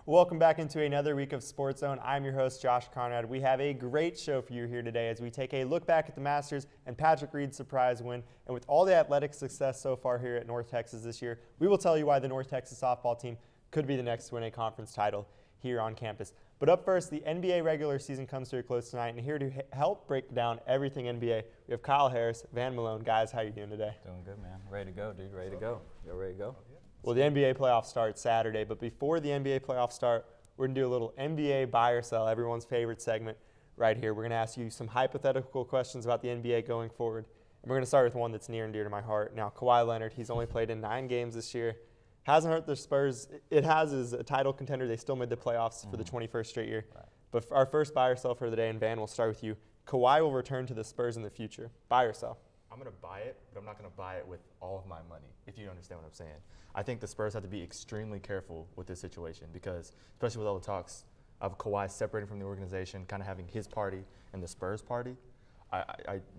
Welcome back into another week of SportsZone. I'm your host, Josh Conrad. We have a great show for you here today as we take a look back at the Masters and Patrick Reed's surprise win. And with all the athletic success so far here at North Texas this year, we will tell you why the North Texas softball team could be the next to win a conference title here on campus. But up first, the NBA regular season comes to a close tonight, and here to help break down everything NBA, we have Kyle Harris, Van Malone. Guys, how you doing today? Doing good, man. Ready to go, dude. Ready to go. You ready to go? Well, the NBA playoffs start Saturday, but before the NBA playoffs start, we're going to do a little NBA buy or sell, everyone's favorite segment right here. We're going to ask you some hypothetical questions about the NBA going forward, and we're going to start with one that's near and dear to my heart. Now, Kawhi Leonard, he's only played in 9 games this year. Hasn't hurt the Spurs. It has as a title contender. They still made the playoffs for the 21st straight year. Right. But for our first buy or sell for the day, and Van, we'll start with you. Kawhi will return to the Spurs in the future. Buy or sell? I'm going to buy it, but I'm not going to buy it with all of my money, if you understand what I'm saying. I think the Spurs have to be extremely careful with this situation because, especially with all the talks of Kawhi separating from the organization, kind of having his party and the Spurs party,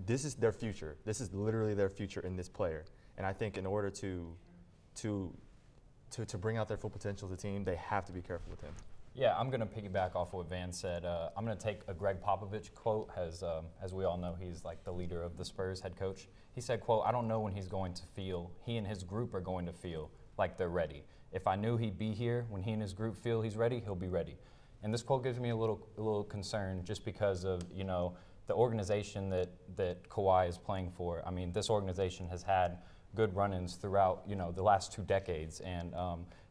this is their future. This is literally their future in this player. And I think in order to bring out their full potential as a team, they have to be careful with him. Yeah, I'm going to piggyback off what Van said. I'm going to take a Greg Popovich quote. As we all know, he's like the leader of the Spurs head coach. He said, quote, "I don't know when he's going to feel, he and his group are going to feel like they're ready. If I knew he'd be here when he and his group feel he's ready, he'll be ready." And this quote gives me a little concern just because of, the organization that Kawhi is playing for. I mean, this organization has had good run-ins throughout, the last 2 decades. And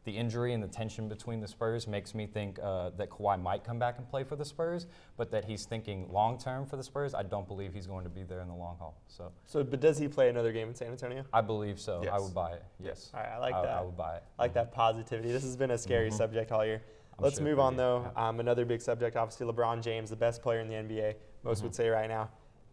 the injury and the tension between the Spurs makes me think that Kawhi might come back and play for the Spurs, but that he's thinking long-term for the Spurs. I don't believe he's going to be there in the long haul. But does he play another game in San Antonio? I believe so. Yes. I would buy it. Yes. All right, I like that. I would buy it. I like that positivity. This has been a scary subject all year. Let's sure move for on, you. though. Another big subject, obviously, LeBron James, the best player in the NBA, most would say right now.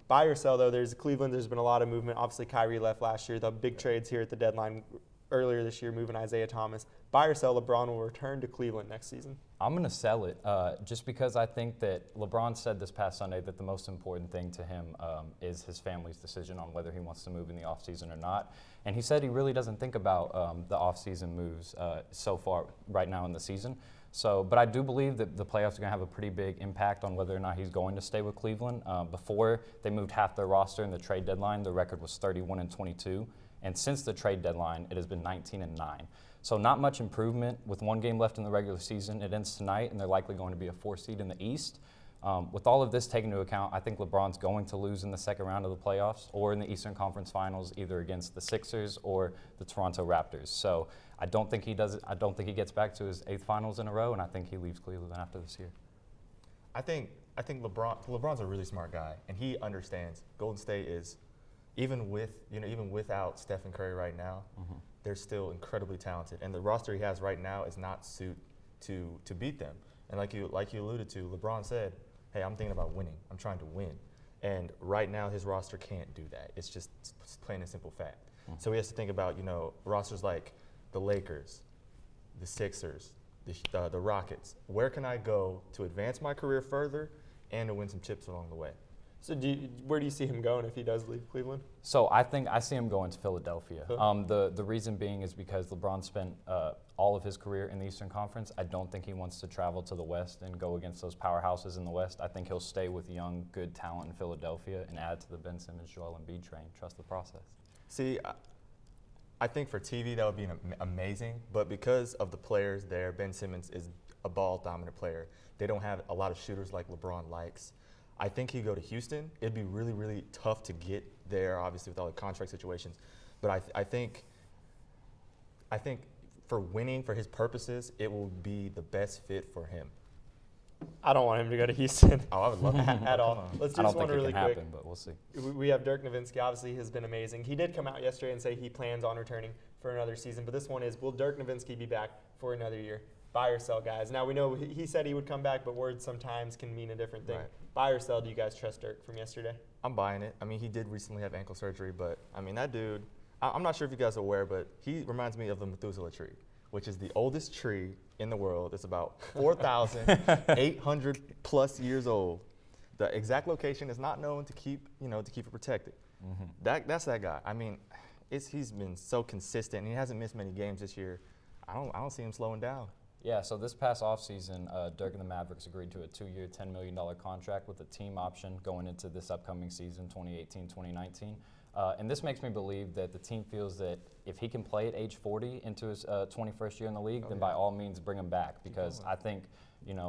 Buy or sell, though, there's Cleveland. There's been a lot of movement. Obviously, Kyrie left last year. The big trades here at the deadline earlier this year, moving Isaiah Thomas. Buy or sell, LeBron will return to Cleveland next season. I'm going to sell it just because I think that LeBron said this past Sunday that the most important thing to him is his family's decision on whether he wants to move in the offseason or not. And he said he really doesn't think about the offseason moves so far right now in the season. But I do believe that the playoffs are going to have a pretty big impact on whether or not he's going to stay with Cleveland. Before they moved half their roster in the trade deadline, the record was 31-22. And since the trade deadline, it has been 19-9. So not much improvement with 1 game left in the regular season. It ends tonight, and they're likely going to be a 4 seed in the East. With all of this taken into account, I think LeBron's going to lose in the second round of the playoffs or in the Eastern Conference Finals, either against the Sixers or the Toronto Raptors. So I don't think he does it. I don't think he gets back to his 8th finals in a row, and I think he leaves Cleveland after this year. I think LeBron's a really smart guy, and he understands Golden State is even without Stephen Curry right now, they're still incredibly talented, and the roster he has right now is not suited to beat them. And like you alluded to, LeBron said, "Hey, I'm thinking about winning. I'm trying to win." And right now, his roster can't do that. It's just plain and simple fact. So he has to think about rosters like the Lakers, the Sixers, the Rockets. Where can I go to advance my career further and to win some chips along the way? So where do you see him going if he does leave Cleveland? So I think I see him going to Philadelphia. The reason being is because LeBron spent all of his career in the Eastern Conference. I don't think he wants to travel to the West and go against those powerhouses in the West. I think he'll stay with young, good talent in Philadelphia and add to the Ben Simmons, Joel Embiid train. Trust the process. See, I think for TV that would be amazing, but because of the players there, Ben Simmons is a ball-dominant player. They don't have a lot of shooters like LeBron likes. I think he'd go to Houston. It'd be really, really tough to get there, obviously, with all the contract situations. But I think for winning, for his purposes, it will be the best fit for him. I don't want him to go to Houston. Oh, I would love that. At all. Let's do I this don't one think really it can quick. happen, but we'll see. We have Dirk Nowitzki. Obviously, has been amazing. He did come out yesterday and say he plans on returning for another season. But this one is, will Dirk Nowitzki be back for another year? Buy or sell, guys. Now, we know he said he would come back, but words sometimes can mean a different thing. Right. Buy or sell, do you guys trust Dirk from yesterday? I'm buying it. I mean, he did recently have ankle surgery, but, I mean, that dude, I'm not sure if you guys are aware, but he reminds me of the Methuselah tree, which is the oldest tree in the world. It's about 4,800 plus years old. The exact location is not known to keep it protected. That's that guy. I mean, he's been so consistent. He hasn't missed many games this year. I don't see him slowing down. Yeah, so this past offseason, Dirk and the Mavericks agreed to a 2-year, $10 million contract with a team option going into this upcoming season, 2018-2019. And this makes me believe that the team feels that if he can play at age 40 into his 21st year in the league, then by all means bring him back. Because I think,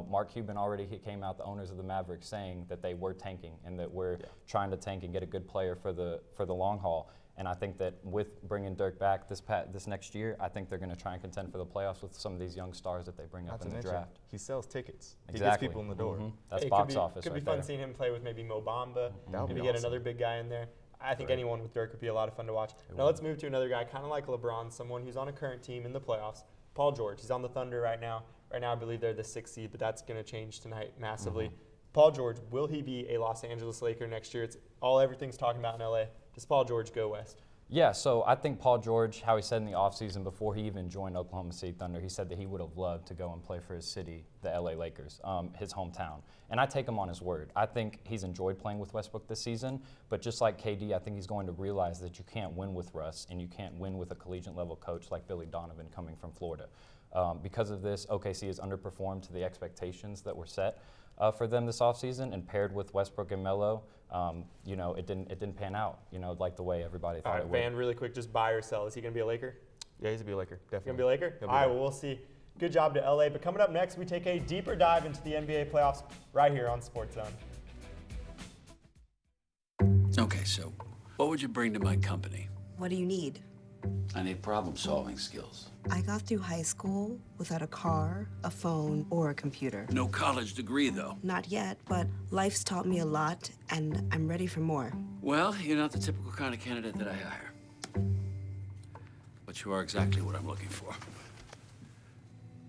Mark Cuban already came out, the owners of the Mavericks, saying that they were tanking and that we're trying to tank and get a good player for the long haul. And I think that with bringing Dirk back this next year, I think they're going to try and contend for the playoffs with some of these young stars that they bring up in the draft. He sells tickets. Exactly. He gets people in the door. That's box office. Could be right fun there. seeing him play with maybe Mo Bamba. That would Maybe be get awesome. another big guy in there. I think anyone with Dirk would be a lot of fun to watch. Now let's move to another guy, kind of like LeBron, someone who's on a current team in the playoffs. Paul George. He's on the Thunder right now. Right now, I believe they're the 6th seed, but that's going to change tonight massively. Paul George, will he be a Los Angeles Laker next year? It's everything's talking about in LA. Does Paul George go west? Yeah, so I think Paul George, how he said in the offseason before he even joined Oklahoma City Thunder, he said that he would have loved to go and play for his city, the LA Lakers, his hometown. And I take him on his word. I think he's enjoyed playing with Westbrook this season, but just like KD, I think he's going to realize that you can't win with Russ and you can't win with a collegiate level coach like Billy Donovan coming from Florida. Because of this, OKC has underperformed to the expectations that were set for them this offseason, and paired with Westbrook and Melo, it didn't pan out, like the way everybody thought it would. Van, really quick, just buy or sell. Is he going to be a Laker? Yeah, he's going to be a Laker, definitely. Going to be a Laker? All right, well, we'll see. Good job to LA. But coming up next, we take a deeper dive into the NBA playoffs right here on SportsZone. Okay, so what would you bring to my company? What do you need? I need problem-solving skills. I got through high school without a car, a phone, or a computer. No college degree, though. Not yet, but life's taught me a lot, and I'm ready for more. Well, you're not the typical kind of candidate that I hire. But you are exactly what I'm looking for.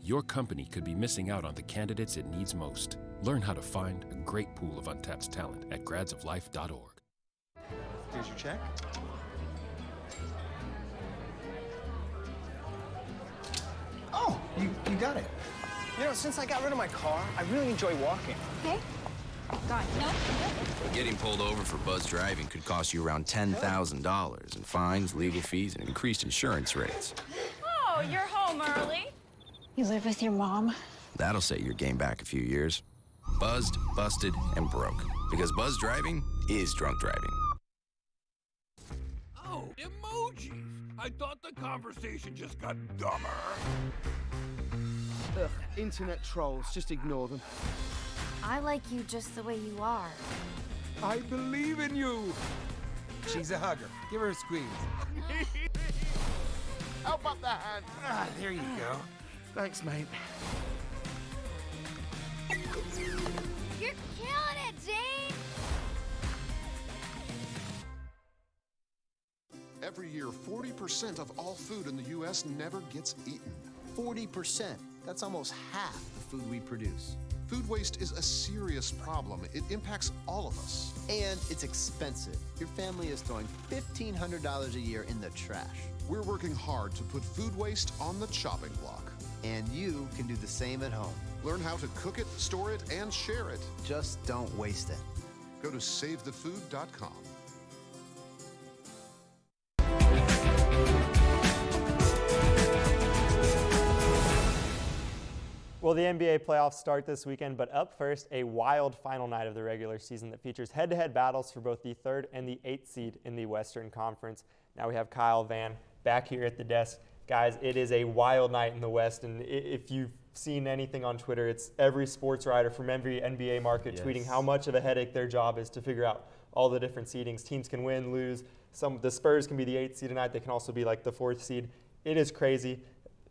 Your company could be missing out on the candidates it needs most. Learn how to find a great pool of untapped talent at gradsoflife.org. Here's your check. Oh, you got it. Since I got rid of my car, I really enjoy walking. Okay. Got it. No. Getting pulled over for buzz driving could cost you around $10,000 in fines, legal fees, and increased insurance rates. Oh, you're home early. You live with your mom? That'll set your game back a few years. Buzzed, busted, and broke. Because buzz driving is drunk driving. Oh, emojis. I thought the conversation just got dumber. Ugh, internet trolls, just ignore them. I like you just the way you are. I believe in you. She's a hugger. Give her a squeeze. Help up the hand. Ah, there you go. Thanks, mate. You're killing it, Zane. Every year, 40% of all food in the U.S. never gets eaten. 40%. That's almost half the food we produce. Food waste is a serious problem. It impacts all of us. And it's expensive. Your family is throwing $1,500 a year in the trash. We're working hard to put food waste on the chopping block. And you can do the same at home. Learn how to cook it, store it, and share it. Just don't waste it. Go to SaveTheFood.com. Well, the NBA playoffs start this weekend, but up first, a wild final night of the regular season that features head-to-head battles for both the 3rd and the 8th seed in the Western Conference. Now we have Kyle, Van back here at the desk. Guys, it is a wild night in the West, and if you've seen anything on Twitter, it's every sports writer from every NBA market tweeting how much of a headache their job is to figure out all the different seedings. Teams can win, lose. The Spurs can be the 8th seed tonight. They can also be like the 4th seed. It is crazy.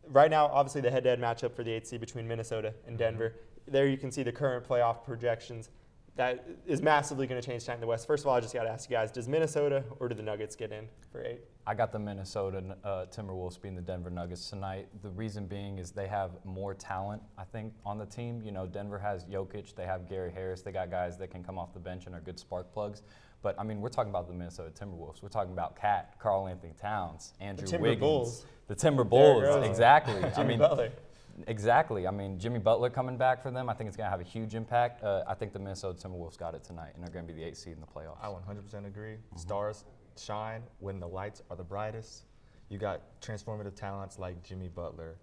Right now, obviously, the head-to-head matchup for the 8th seed between Minnesota and Denver. There you can see the current playoff projections. That is massively going to change tonight in the West. First of all, I just got to ask you guys, does Minnesota or do the Nuggets get in for 8? I got the Minnesota Timberwolves beating the Denver Nuggets tonight. The reason being is they have more talent, I think, on the team. Denver has Jokic. They have Gary Harris. They got guys that can come off the bench and are good spark plugs. But, we're talking about the Minnesota Timberwolves. We're talking about Cat, Karl Anthony Towns, Andrew Wiggins. Bulls. The Timber Bulls, exactly. Jimmy Butler. Exactly. Jimmy Butler coming back for them, I think it's going to have a huge impact. I think the Minnesota Timberwolves got it tonight, and they're going to be the 8th seed in the playoffs. I 100% agree. Stars shine when the lights are the brightest. You got transformative talents like Jimmy Butler.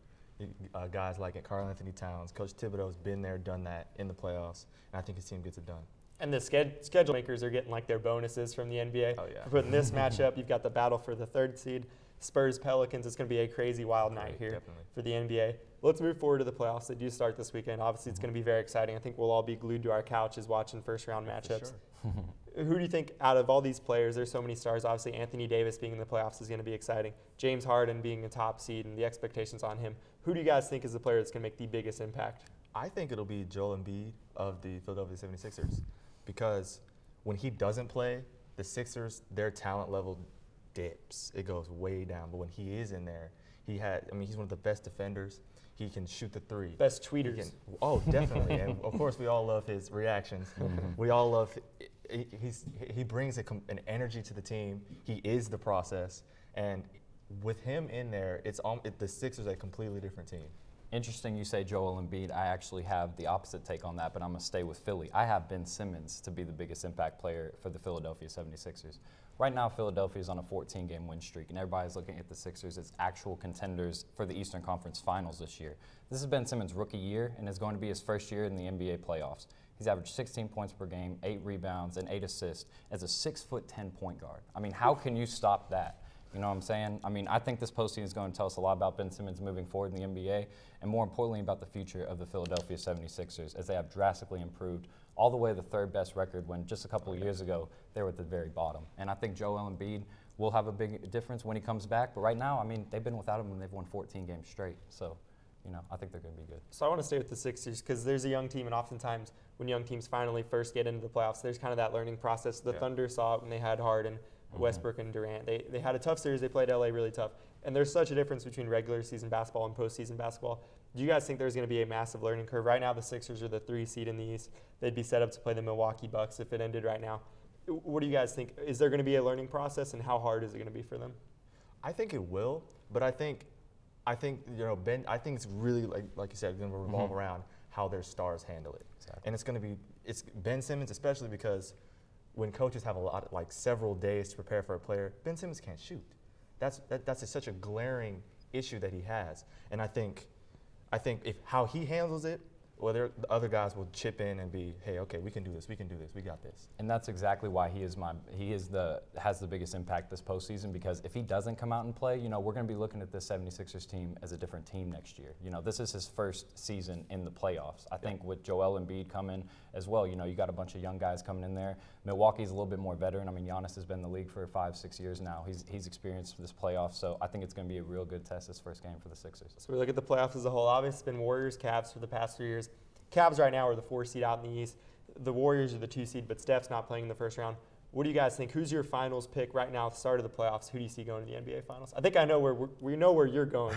guys like Karl Anthony Towns. Coach Thibodeau's been there, done that in the playoffs, and I think his team gets it done. And the schedule makers are getting like their bonuses from the NBA. Oh, yeah. For putting this matchup, you've got the battle for the 3rd seed, Spurs Pelicans. It's going to be a crazy wild night here definitely. for the NBA. Let's move forward to the playoffs. They do start this weekend. Obviously, it's going to be very exciting. I think we'll all be glued to our couches watching first-round matchups. Who do you think out of all these players, there's so many stars, obviously Anthony Davis being in the playoffs is going to be exciting. James Harden being a top seed and the expectations on him. Who do you guys think is the player that's going to make the biggest impact? I think it'll be Joel Embiid of the Philadelphia 76ers because when he doesn't play, the Sixers, their talent level dips. It goes way down. But when he is in there, he's one of the best defenders. He can shoot the three. Best tweeters. Oh, definitely. And of course, we all love his reactions. We all love. He brings an energy to the team. He is the process, and with him in there, the Sixers are a completely different team. Interesting you say Joel Embiid. I actually have the opposite take on that, but I'm going to stay with Philly. I have Ben Simmons to be the biggest impact player for the Philadelphia 76ers. Right now, Philadelphia is on a 14-game win streak, and everybody's looking at the Sixers as actual contenders for the Eastern Conference Finals this year. This is Ben Simmons' rookie year, and it's going to be his first year in the NBA playoffs. He's averaged 16 points per game, 8 rebounds, and 8 assists as a 6'10" point guard. I mean, how can you stop that? You know what I'm saying? I mean, I think this postseason is going to tell us a lot about Ben Simmons moving forward in the NBA, and more importantly about the future of the Philadelphia 76ers, as they have drastically improved all the way to the 3rd best record when just a couple of years ago they were at the very bottom. And I think Joel Embiid will have a big difference when he comes back. But right now, I mean, they've been without him when they've won 14 games straight. So, you know, I think they're going to be good. So I want to stay with the Sixers because there's a young team, and oftentimes when young teams finally first get into the playoffs, there's kind of that learning process. The Thunder saw it when they had Harden, Westbrook, and Durant. They had a tough series. They played LA really tough. And there's such a difference between regular season basketball and postseason basketball. Do you guys think there's going to be a massive learning curve? Right now, the Sixers are the 3 seed in the East. They'd be set up to play the Milwaukee Bucks if it ended right now. What do you guys think? Is there going to be a learning process, and how hard is it going to be for them? I think it will, but I think Ben. I think it's really like you said, going to revolve around how their stars handle it, and it's Ben Simmons, especially because when coaches have several days to prepare for a player, Ben Simmons can't shoot. That's such a glaring issue that he has, and I think if how he handles it, whether the other guys will chip in and be, hey, okay, we can do this, we got this. And that's exactly why he has the biggest impact this postseason, because if he doesn't come out and play, you know, we're going to be looking at this 76ers team as a different team next year. You know, this is his first season in the playoffs. I think with Joel Embiid coming as well, you know, you got a bunch of young guys coming in there. Milwaukee's a little bit more veteran. I mean, Giannis has been in the league for 5-6 years now. He's experienced this playoff, so I think it's going to be a real good test this first game for the Sixers. So we look at the playoffs as a whole. Obviously, it's been Warriors, Cavs for the past 3 years. Cavs right now are the 4 seed out in the East. The Warriors are the 2 seed, but Steph's not playing in the first round. What do you guys think? Who's your finals pick right now at the start of the playoffs? Who do you see going to the NBA Finals? I think I know we know where you're going.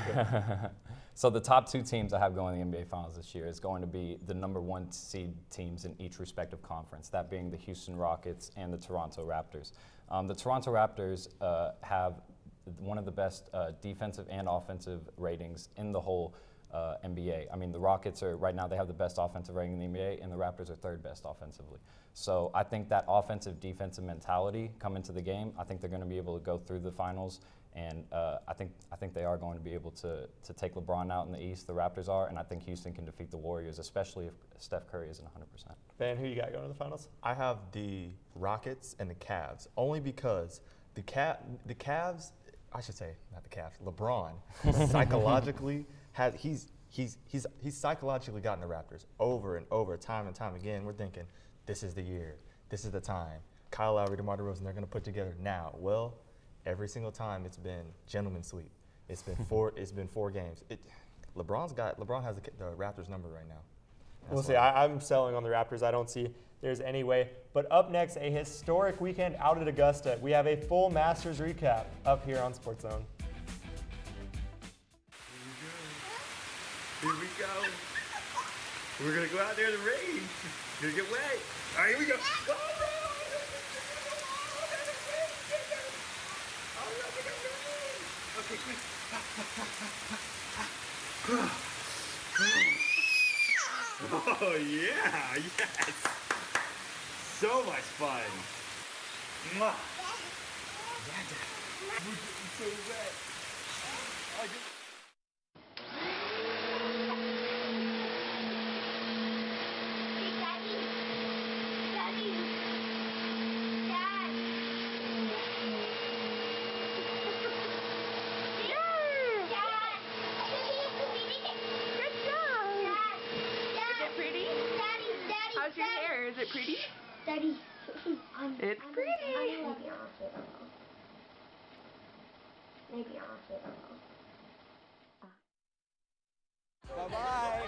So the top 2 teams I have going to the NBA Finals this year is going to be the number 1 seed teams in each respective conference, that being the Houston Rockets and the Toronto Raptors. The Toronto Raptors have one of the best defensive and offensive ratings in the whole NBA. I mean, the Rockets right now they have the best offensive rating in the NBA, and the Raptors are 3rd best offensively. So I think that offensive-defensive mentality come into the game. I think they're going to be able to go through the finals, and I think they are going to be able to take LeBron out in the East. The Raptors are, and I think Houston can defeat the Warriors, especially if Steph Curry isn't 100%. Ben, who you got going to the finals? I have the Rockets and the Cavs, only because the Cavs, I should say, not the Cavs, LeBron, psychologically he's psychologically gotten the Raptors over and over, time and time again. We're thinking, this is the year, this is the time. Kyle Lowry, DeMar DeRozan, they're going to put together now. Well, every single time it's been gentleman's sweep. It's been 4 games. LeBron has the Raptors number right now. We'll see. I'm selling on the Raptors. I don't see there's any way. But up next, a historic weekend out at Augusta. We have a full Masters recap up here on SportsZone. Here we go. We're going to go out there in the rain. You're going to get wet. All right, here we go. Go, bro. Okay, quick. Oh, yeah. Yes. So much fun. Mwah. Yeah, Dad. We're getting so wet. Daddy, It's pretty. maybe I'll say it. Maybe I'll say it. Bye-bye.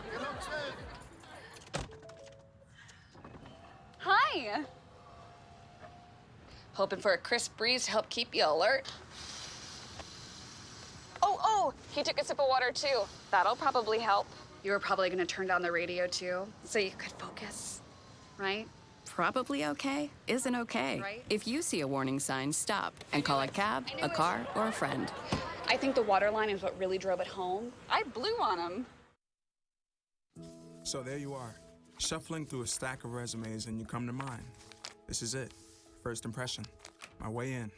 Hi. Hoping for a crisp breeze to help keep you alert. Oh, he took a sip of water too. That'll probably help. You were probably gonna turn down the radio too, so you could focus, right? Probably okay isn't okay. Right. If you see a warning sign, stop and call a cab, a car, or a friend. I think the water line is what really drove it home. I blew on him. So there you are, shuffling through a stack of resumes and you come to mine. This is it, first impression, my way in.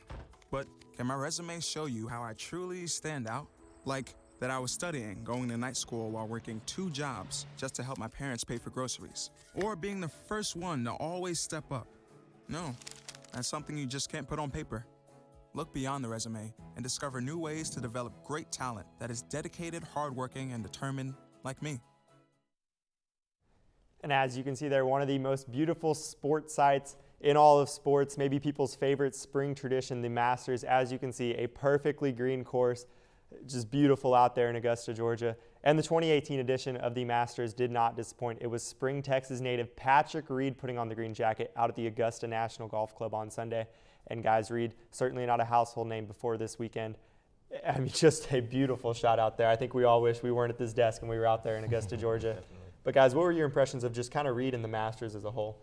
But can my resume show you how I truly stand out? Like that I was studying, going to night school while working 2 jobs just to help my parents pay for groceries. Or being the first one to always step up. No, that's something you just can't put on paper. Look beyond the resume and discover new ways to develop great talent that is dedicated, hardworking, and determined like me. And as you can see there, one of the most beautiful sports sites in all of sports, maybe people's favorite spring tradition, the Masters. As you can see, a perfectly green course, just beautiful out there in Augusta, Georgia. And the 2018 edition of the Masters did not disappoint. It was Spring, Texas native Patrick Reed putting on the green jacket out at the Augusta National Golf Club on Sunday. And guys, Reed, certainly not a household name before this weekend. I mean, just a beautiful shot out there. I think we all wish we weren't at this desk and we were out there in Augusta, Georgia. But guys, what were your impressions of just kind of Reed and the Masters as a whole?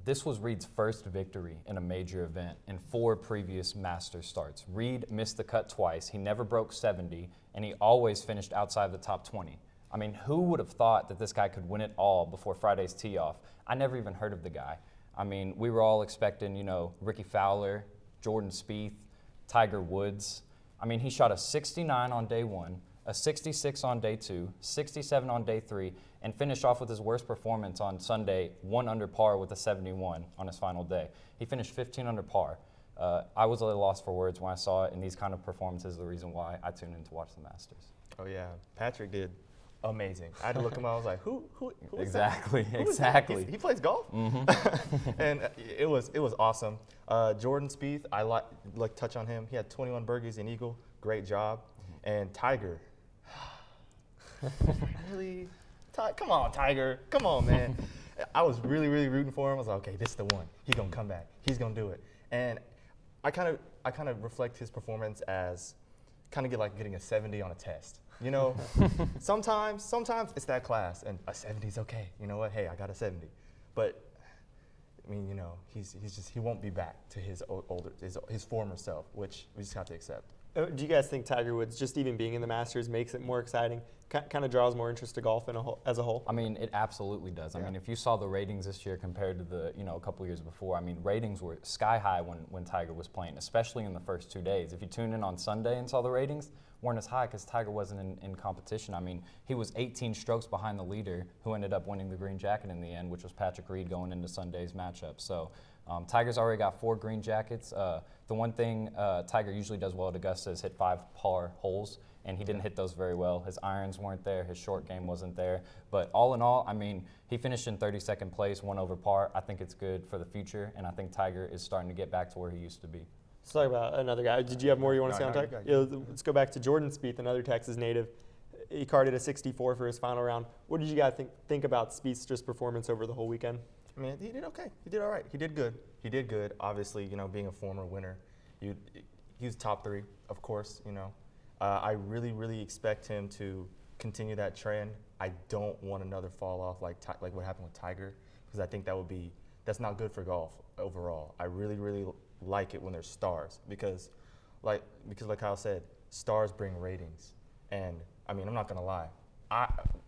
This was Reed's first victory in a major event in 4 previous Masters starts. Reed missed the cut twice, he never broke 70, and he always finished outside the top 20. I mean, who would have thought that this guy could win it all before Friday's tee-off? I never even heard of the guy. I mean, we were all expecting, you know, Ricky Fowler, Jordan Spieth, Tiger Woods. I mean, he shot a 69 on day 1, a 66 on day 2, 67 on day 3, and finished off with his worst performance on Sunday, 1 under par with a 71 on his final day. He finished 15 under par. I was a little lost for words when I saw it, and these kind of performances are the reason why I tuned in to watch the Masters. Oh yeah, Patrick did amazing. I had to look him up. I was like, who is Exactly, that? exactly. He plays golf, and it was awesome. Jordan Spieth, I like touch on him. He had 21 birdies and eagle, great job. And Tiger, really, come on, Tiger, come on, man. I was really rooting for him. I was like, okay, this is the one. He's gonna come back. He's gonna do it. And I kind of reflect his performance as kind of getting a 70 on a test. You know, sometimes it's that class, and a 70 is okay. You know what? Hey, I got a 70. But I mean, you know, he won't be back to his former self, which we just have to accept. Do you guys think Tiger Woods, just even being in the Masters, makes it more exciting, kind of draws more interest to golf as a whole? I mean, it absolutely does. Yeah. I mean, if you saw the ratings this year compared to the, a couple years before, I mean, ratings were sky high when Tiger was playing, especially in the first 2 days. If you tuned in on Sunday and saw the ratings, weren't as high because Tiger wasn't in competition. I mean, he was 18 strokes behind the leader who ended up winning the green jacket in the end, which was Patrick Reed going into Sunday's matchup. So Tiger's already got 4 green jackets. The one thing Tiger usually does well at Augusta is hit 5 par holes, and he didn't hit those very well. His irons weren't there, his short game wasn't there. But all in all, I mean, he finished in 32nd place, 1 over par. I think it's good for the future, and I think Tiger is starting to get back to where he used to be. Let's talk about another guy. Did you have more you want to say on Tiger? Yeah, let's go back to Jordan Spieth, another Texas native. He carded a 64 for his final round. What did you guys think about Spieth's just performance over the whole weekend? I mean, he did okay. He did all right. He did good. He did good. Obviously, being a former winner, he was top 3, of course. I really expect him to continue that trend. I don't want another fall off like what happened with Tiger, because I think that's not good for golf overall. I really like it when there's stars because like Kyle said, stars bring ratings. And I mean, I'm not gonna lie. I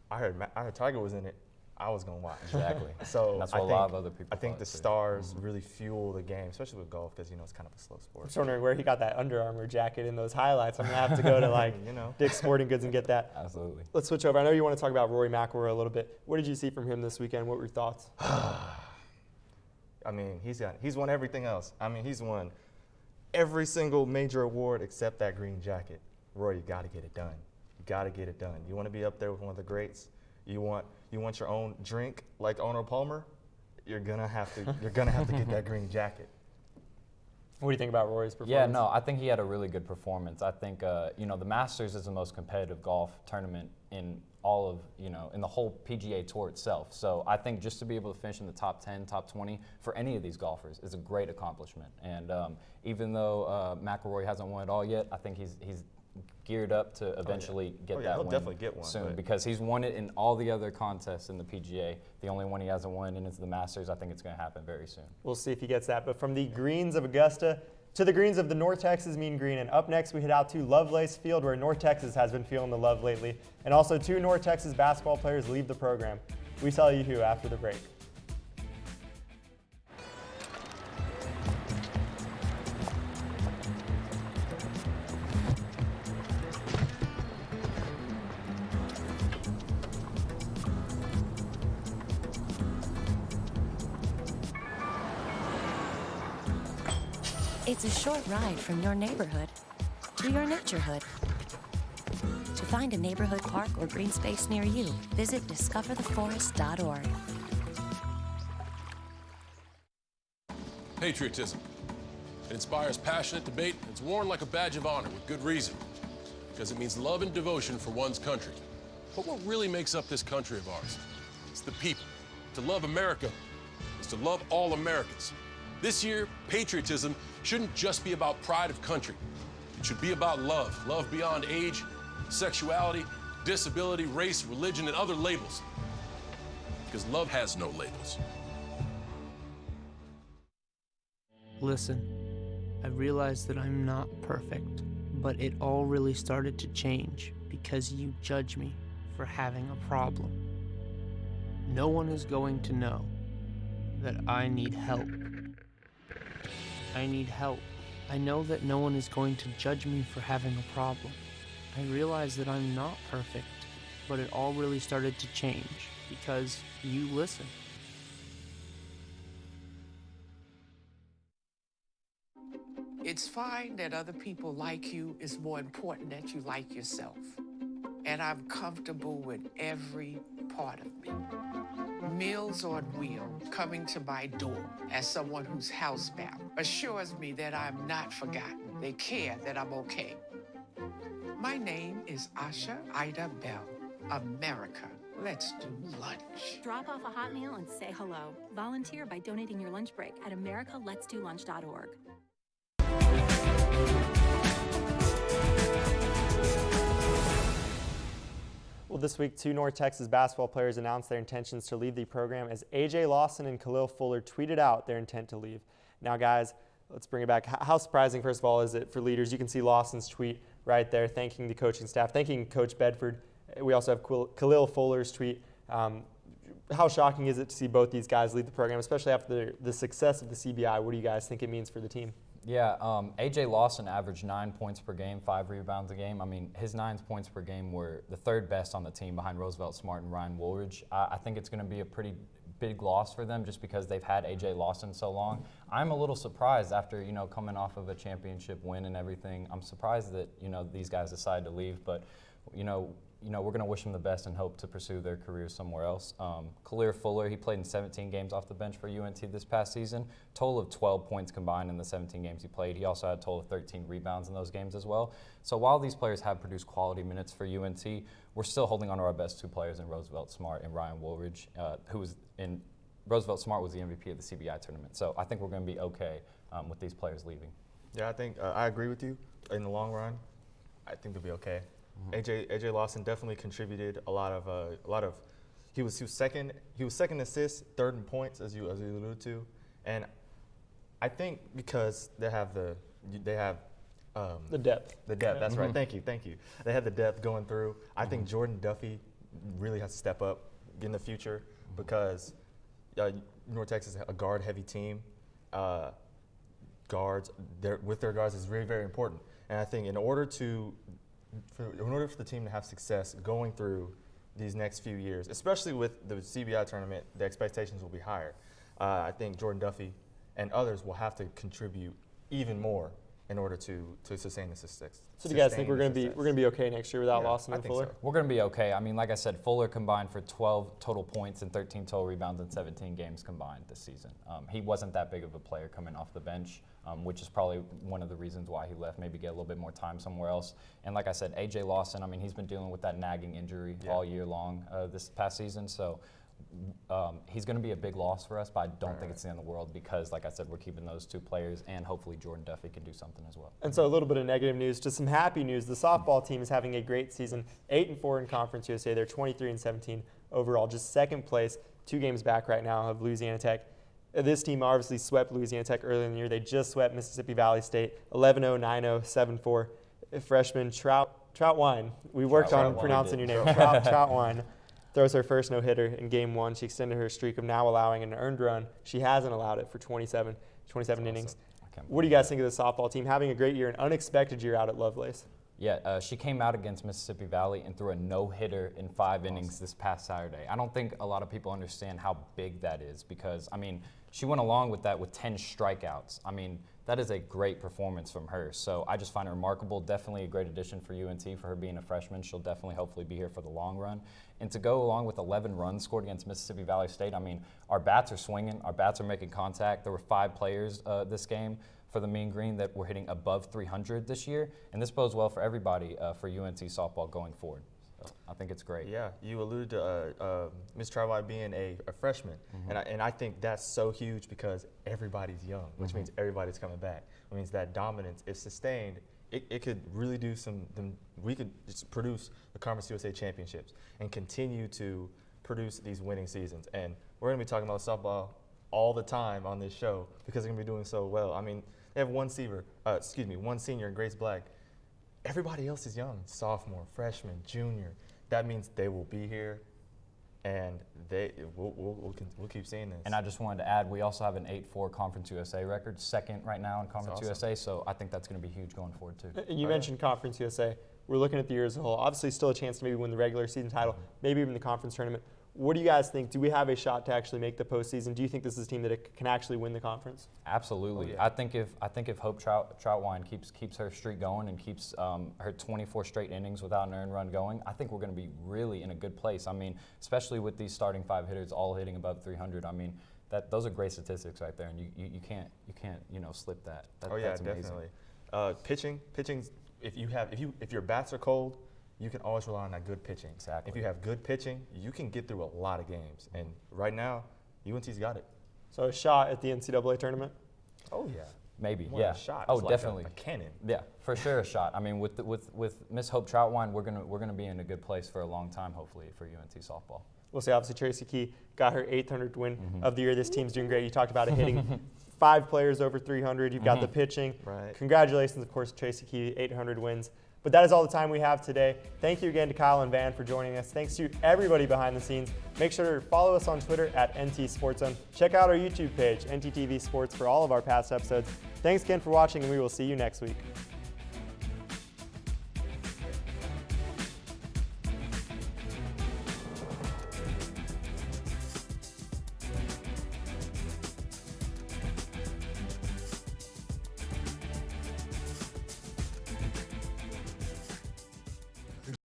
heard Tiger was in it. I was gonna watch. Exactly. So that's what a lot of other people. I think the stars really fuel the game, especially with golf, because it's kind of a slow sport. I'm just wondering where he got that Under Armour jacket in those highlights. I'm gonna have to go to Dick's Sporting Goods and get that. Absolutely. Let's switch over. I know you want to talk about Rory McIlroy a little bit. What did you see from him this weekend? What were your thoughts? I mean, he's won everything else. I mean, he's won every single major award except that green jacket. Rory, you got to get it done. You got to get it done. You want to be up there with one of the greats. You want your own drink like Arnold Palmer. you're gonna have to get that green jacket. What do you think about Rory's performance? Yeah, no, I think he had a really good performance. I think, the Masters is the most competitive golf tournament in all of, in the whole PGA Tour itself. So I think just to be able to finish in the top 10, top 20 for any of these golfers is a great accomplishment. And even though McIlroy hasn't won it all yet, I think he's geared up to eventually get that he'll win definitely get one soon, because he's won it in all the other contests in the PGA. The only one he hasn't won in is the Masters. I think it's going to happen very soon. We'll see if he gets that. But from the greens of Augusta to the greens of the North Texas Mean Green, and up next we head out to Lovelace Field, where North Texas has been feeling the love lately, and also 2 North Texas basketball players leave the program. We tell you who after the break. It's a short ride from your neighborhood to your naturehood. To find a neighborhood park or green space near you, visit discovertheforest.org. Patriotism. It inspires passionate debate, and it's worn like a badge of honor with good reason, because it means love and devotion for one's country. But what really makes up this country of ours? It's the people. To love America is to love all Americans. This year, patriotism shouldn't just be about pride of country. It should be about love. Love beyond age, sexuality, disability, race, religion, and other labels. Because love has no labels. Listen, I realize that I'm not perfect, but it all really started to change because you judge me for having a problem. No one is going to know that I need help. I need help. I know that no one is going to judge me for having a problem. I realize that I'm not perfect, but it all really started to change because you listen. It's fine that other people like you. It's more important that you like yourself. And I'm comfortable with every part of me. Meals on Wheels coming to my door as someone who's housebound assures me that I'm not forgotten. They care that I'm okay. My name is Asha Ida Bell. America, let's do lunch. Drop off a hot meal and say hello. Volunteer by donating your lunch break at americaletsdolunch.org. Well, this week, 2 North Texas basketball players announced their intentions to leave the program as A.J. Lawson and Khalil Fuller tweeted out their intent to leave. Now, guys, let's bring it back. How surprising, first of all, is it for leaders? You can see Lawson's tweet right there, thanking the coaching staff, thanking Coach Bedford. We also have Khalil Fuller's tweet. How shocking is it to see both these guys leave the program, especially after the success of the CBI? What do you guys think it means for the team? Yeah, A.J. Lawson averaged 9 points per game, 5 rebounds a game. I mean, his 9 points per game were the 3rd best on the team behind Roosevelt Smart and Ryan Woolridge. I think it's going to be a pretty big loss for them just because they've had A.J. Lawson so long. I'm a little surprised after, coming off of a championship win and everything. I'm surprised that, these guys decided to leave, but, we're going to wish them the best and hope to pursue their careers somewhere else. Khalil Fuller, he played in 17 games off the bench for UNT this past season. Total of 12 points combined in the 17 games he played. He also had a total of 13 rebounds in those games as well. So while these players have produced quality minutes for UNT, we're still holding on to our best 2 players in Roosevelt Smart and Ryan Woolridge, who was in Roosevelt Smart was the MVP of the CBI tournament. So I think we're going to be okay with these players leaving. Yeah, I think I agree with you. In the long run, I think they'll be okay. AJ Lawson definitely contributed a lot of. He was second assist, 3rd in points as you alluded to, and I think because they have the depth. The depth. That's right. Thank you. They have the depth going through. I think Jordan Duffy really has to step up in the future because North Texas is a guard-heavy team. Guards, with their guards is very, very important, and I think in order for the team to have success going through these next few years, especially with the CBI tournament, the expectations will be higher. I think Jordan Duffy and others will have to contribute even more in order to sustain the success. So do you guys think we're going to be okay next year without Lawson and Fuller? So. We're going to be okay. I mean, like I said, Fuller combined for 12 total points and 13 total rebounds in 17 games combined this season. He wasn't that big of a player coming off the bench, which is probably one of the reasons why he left, maybe get a little bit more time somewhere else. And like I said, A.J. Lawson, I mean, he's been dealing with that nagging injury all year long this past season. So he's going to be a big loss for us, but I don't think it's the end of the world because, like I said, we're keeping those two players, and hopefully Jordan Duffy can do something as well. And so a little bit of negative news, just some happy news. The softball team is having a great season, 8-4 in Conference USA. They're 23-17 overall, just second place, 2 games back right now of Louisiana Tech. This team obviously swept Louisiana Tech earlier in the year. They just swept Mississippi Valley State, 11-0, 9-0, 7-4. Freshman Troutwine, we worked on pronouncing your name, Troutwine. Throws her first no-hitter in Game 1. She extended her streak of now allowing an earned run. She hasn't allowed it for 27 innings. What do you guys think of the softball team having a great year, an unexpected year out at Lovelace? Yeah, she came out against Mississippi Valley and threw a no-hitter in 5 innings this past Saturday. I don't think a lot of people understand how big that is because, I mean, she went along with that with 10 strikeouts. I mean, that is a great performance from her. So I just find it remarkable. Definitely a great addition for UNT for her being a freshman. She'll definitely hopefully be here for the long run. And to go along with 11 runs scored against Mississippi Valley State, I mean, our bats are swinging. Our bats are making contact. There were 5 players this game for the Mean Green that were hitting above 300 this year. And this bodes well for everybody for UNT softball going forward. So I think it's great. Yeah, you alluded to Ms. Trywine being a freshman, and I think that's so huge because everybody's young, which means everybody's coming back. It means that dominance, if sustained, it could really do we could just produce the Conference USA championships and continue to produce these winning seasons. And we're going to be talking about softball all the time on this show because they're going to be doing so well. I mean, they have one senior in Grace Black. Everybody else is young, sophomore, freshman, junior. That means they will be here, and we'll keep seeing this. And I just wanted to add, we also have an 8-4 Conference USA record, second right now in Conference USA, so I think that's going to be huge going forward too. You mentioned Conference USA. We're looking at the year as a whole. Obviously, still a chance to maybe win the regular season title, maybe even the conference tournament. What do you guys think? Do we have a shot to actually make the postseason? Do you think this is a team that can actually win the conference? Absolutely. Oh, yeah. I think if Hope Troutwine keeps her streak going and keeps her 24 straight innings without an earned run going, I think we're going to be really in a good place. I mean, especially with these starting 5 hitters all hitting above 300. I mean, those are great statistics right there, and you can't slip that. That's definitely. Pitching's if your bats are cold, you can always rely on that good pitching. Exactly. If you have good pitching, you can get through a lot of games. And right now, UNT's got it. So a shot at the NCAA tournament? Oh, yeah. Maybe, More yeah. A shot. Oh, it's definitely. Like a cannon. Yeah, for sure a shot. I mean, with Miss Hope Troutwine, we're gonna be in a good place for a long time, hopefully, for UNT softball. We'll see. Obviously, Tracy Key got her 800th win of the year. This team's doing great. You talked about it hitting 5 players over 300. You've got the pitching. Right. Congratulations, of course, Tracy Key, 800 wins. But that is all the time we have today. Thank you again to Kyle and Van for joining us. Thanks to everybody behind the scenes. Make sure to follow us on Twitter at NT SportsZone. Check out our YouTube page, NTTV Sports, for all of our past episodes. Thanks again for watching, and we will see you next week.